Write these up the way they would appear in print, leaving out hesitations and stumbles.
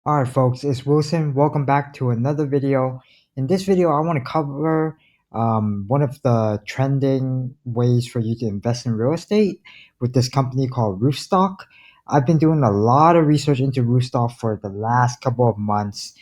Alright folks, it's Wilson. Welcome back to another video. In this video, I want to cover one of the trending ways for you to invest in real estate with this company called RoofStock. I've been doing a lot of research into RoofStock for the last couple of months.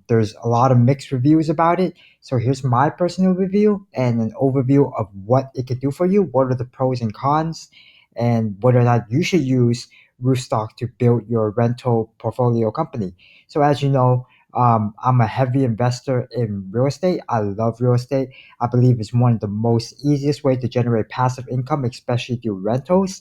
There's a lot of mixed reviews about it. So here's my personal review and an overview of what it can do for you, what are the pros and cons, and whether or not you should use RoofStock to build your rental portfolio company. So as you know, I'm a heavy investor in real estate. I love real estate. I believe it's one of the most easiest way to generate passive income, especially through rentals.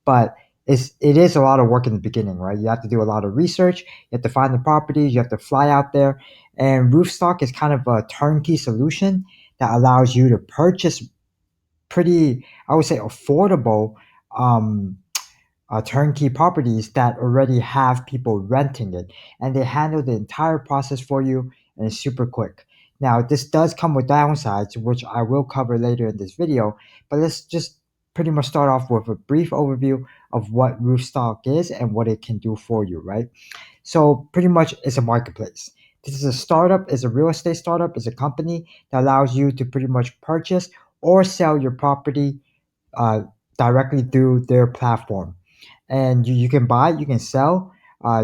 But it is a lot of work in the beginning, right? You have to do a lot of research. You have to find the properties. You have to fly out there. And RoofStock is kind of a turnkey solution that allows you to purchase pretty, I would say, affordable um, turnkey properties that already have people renting it, and they handle the entire process for you, and it's super quick. Now this does come with downsides, which I will cover later in this video, but let's just pretty much start off with a brief overview of what RoofStock is and what it can do for you, right? So pretty much it's a marketplace. This is a startup, is a real estate startup, is a company that allows you to pretty much purchase or sell your property uh, directly through their platform. And you can buy, you can sell,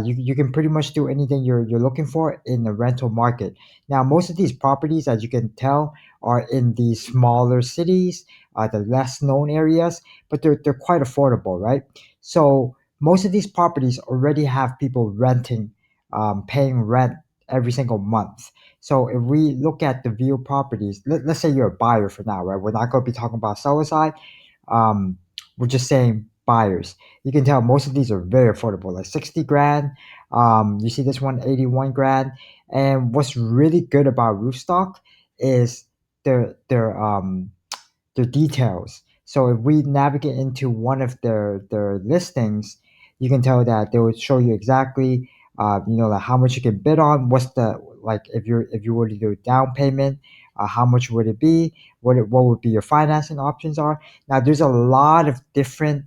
you can pretty much do anything you're looking for in the rental market. Now, most of these properties, as you can tell, are in the smaller cities, the less known areas, but they're quite affordable, right? So most of these properties already have people renting, paying rent every single month. So if we look at the view properties, let's say you're a buyer for now, right? We're not going to be talking about seller side. um, we're just saying buyers. You can tell most of these are very affordable, like 60 grand. You see this one, 81 grand. And what's really good about Roofstock is their their details. So if we navigate into one of their listings, you can tell that they would show you exactly, like how much you can bid on. What's the like if you were to do a down payment, how much would it be? What would be your financing options are? Now there's a lot of different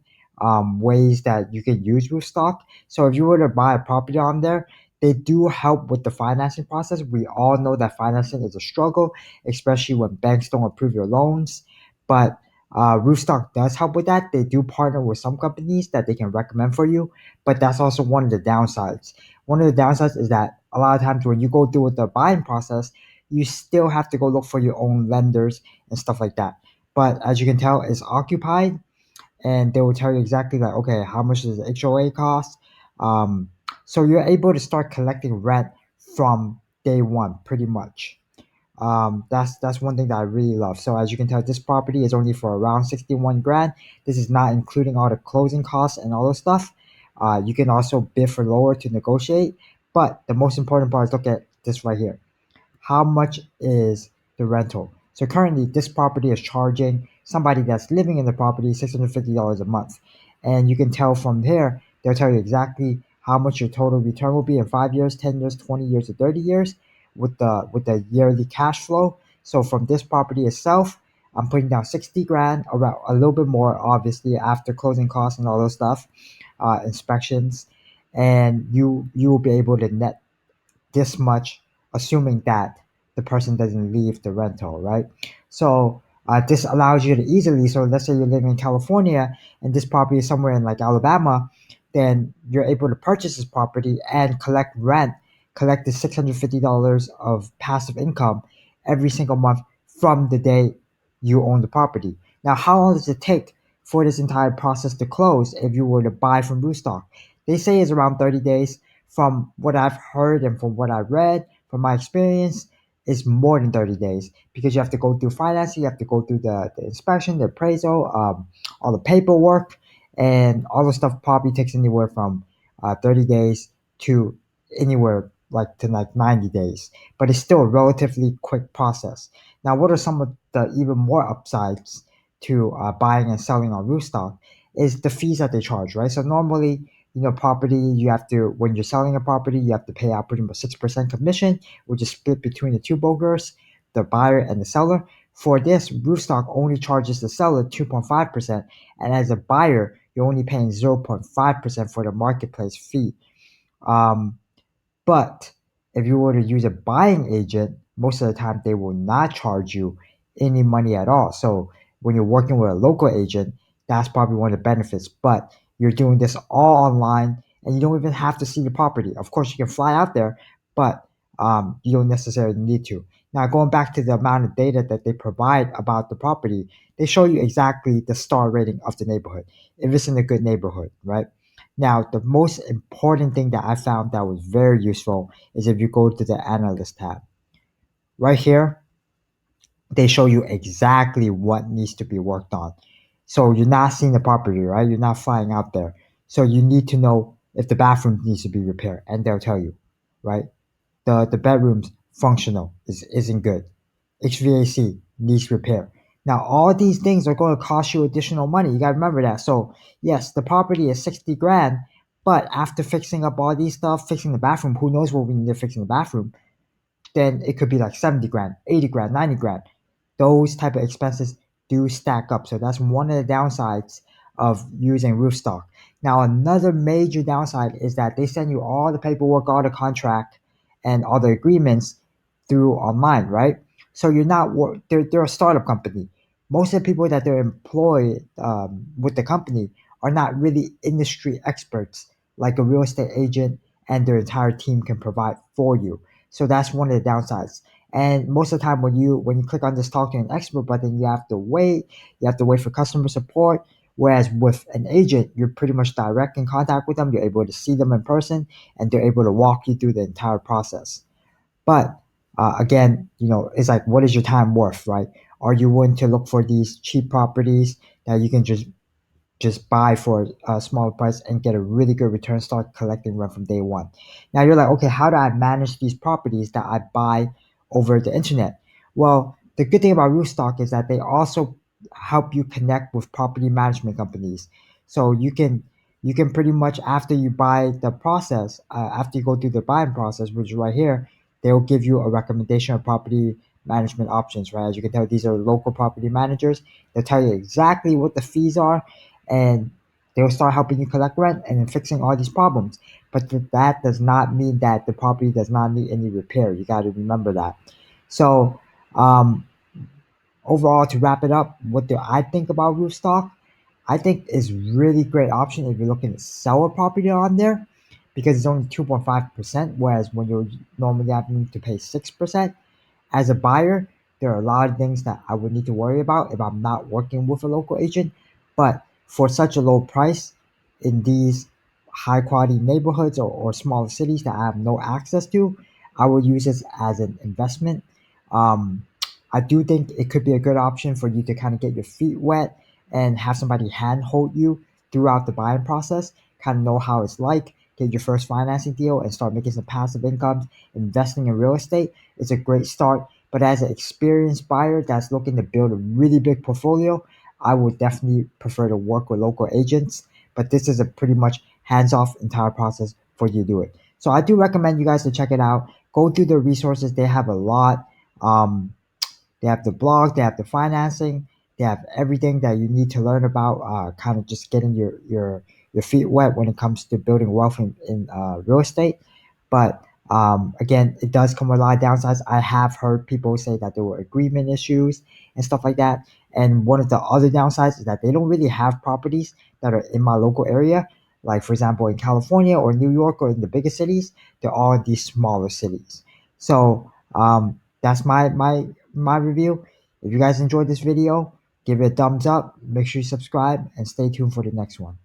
ways that you can use Roofstock. So if you were to buy a property on there, they do help with the financing process. We all know that financing is a struggle, especially when banks don't approve your loans. But Roofstock does help with that. They do partner with some companies that they can recommend for you, but that's also one of the downsides. One of the downsides is that a lot of times when you go through with the buying process, you still have to go look for your own lenders and stuff like that. But as you can tell, it's occupied, and they will tell you exactly like, okay, how much does the HOA cost? Um, so you're able to start collecting rent from day one, pretty much. That's one thing that I really love. So as you can tell, this property is only for around 61 grand. This is not including all the closing costs and all those stuff. You can also bid for lower to negotiate. But the most important part is look at this right here. How much is the rental? So currently, this property is charging somebody that's living in the property $650 a month. And you can tell from here, they'll tell you exactly how much your total return will be in 5 years, 10 years, 20 years, or 30 years with the yearly cash flow. So from this property itself, I'm putting down 60 grand, around a little bit more, obviously, after closing costs and all those stuff, inspections. And you will be able to net this much, assuming that the person doesn't leave the rental, right? So this allows you to easily. So let's say you're living in California and this property is somewhere in like Alabama, then you're able to purchase this property and collect rent, collect the $650 of passive income every single month from the day you own the property. Now, how long does it take for this entire process to close if you were to buy from Roofstock? They say it's around 30 days. From what I've heard and from what I've read, from my experience, is more than 30 days because you have to go through financing, you have to go through the inspection, the appraisal, all the paperwork, and all the stuff probably takes anywhere from 30 days to anywhere like 90 days. But it's still a relatively quick process. Now, what are some of the even more upsides to buying and selling on Roofstock is the fees that they charge, right? So normally, property, you have to, when you're selling a property, you have to pay out pretty much 6% commission, which is split between the two brokers, the buyer and the seller. For this, Roofstock only charges the seller 2.5%, and as a buyer, you're only paying 0.5% for the marketplace fee. Um, But if you were to use a buying agent, most of the time they will not charge you any money at all. So when you're working with a local agent, that's probably one of the benefits. But you're doing this all online and you don't even have to see the property. Of course, you can fly out there, but you don't necessarily need to. Now, going back to the amount of data that they provide about the property, they show you exactly the star rating of the neighborhood, if it's in a good neighborhood, right? Now, the most important thing that I found that was very useful is if you go to the analyst tab. Right here, they show you exactly what needs to be worked on. So you're not seeing the property, right? You're not flying out there. So you need to know if the bathroom needs to be repaired, and they'll tell you, right? The bedroom's functional, isn't good. HVAC needs repair. Now, all these things are going to cost you additional money. You got to remember that. So, yes, the property is 60 grand, but after fixing up all these stuff, fixing the bathroom, who knows what we need to fix in the bathroom, then it could be like 70 grand, 80 grand, 90 grand. Those type of expenses do stack up. So that's one of the downsides of using RoofStock. Now, another major downside is that they send you all the paperwork, all the contract, and all the agreements through online, right? So you're not, they're a startup company. Most of the people that they're employed with the company are not really industry experts like a real estate agent and their entire team can provide for you. So that's one of the downsides. And most of the time when you click on this talk to an expert button, you have to wait for customer support. Whereas with an agent, you're pretty much direct in contact with them. You're able to see them in person and they're able to walk you through the entire process. But again, it's like, what is your time worth, right? Are you willing to look for these cheap properties that you can just buy for a small price and get a really good return, start collecting rent from day one? Now you're like, okay, how do I manage these properties that I buy over the internet? Well, the good thing about RoofStock is that they also help you connect with property management companies. So you can pretty much, after you buy the process, after you go through the buying process, which is right here, they will give you a recommendation of property management options, right? As you can tell, these are local property managers. They'll tell you exactly what the fees are, and they'll start helping you collect rent and then fixing all these problems. But that does not mean that the property does not need any repair. You got to remember that. So, um, overall, to wrap it up, what do I think about Roofstock? I think is really great option if you're looking to sell a property on there because it's only 2.5%, whereas when you're normally having to pay 6%. As a buyer, there are a lot of things that I would need to worry about if I'm not working with a local agent. But for such a low price in these high quality neighborhoods or smaller cities that I have no access to, I will use this as an investment. Um, I do think it could be a good option for you to kind of get your feet wet and have somebody handhold you throughout the buying process, kind of know how it's like, get your first financing deal and start making some passive income, investing in real estate. It's a great start. But as an experienced buyer that's looking to build a really big portfolio, I would definitely prefer to work with local agents. But this is a pretty much hands-off entire process for you to do it. So I do recommend you guys to check it out. Go through the resources. They have a lot. Um, they have the blog, they have the financing, they have everything that you need to learn about. Kind of just getting your feet wet when it comes to building wealth in real estate. But again, it does come with a lot of downsides. I have heard people say that there were agreement issues and stuff like that. And one of the other downsides is that they don't really have properties that are in my local area. Like, for example, in California or New York or in the bigger cities, they're all in these smaller cities. So that's my review. If you guys enjoyed this video, give it a thumbs up, make sure you subscribe, and stay tuned for the next one.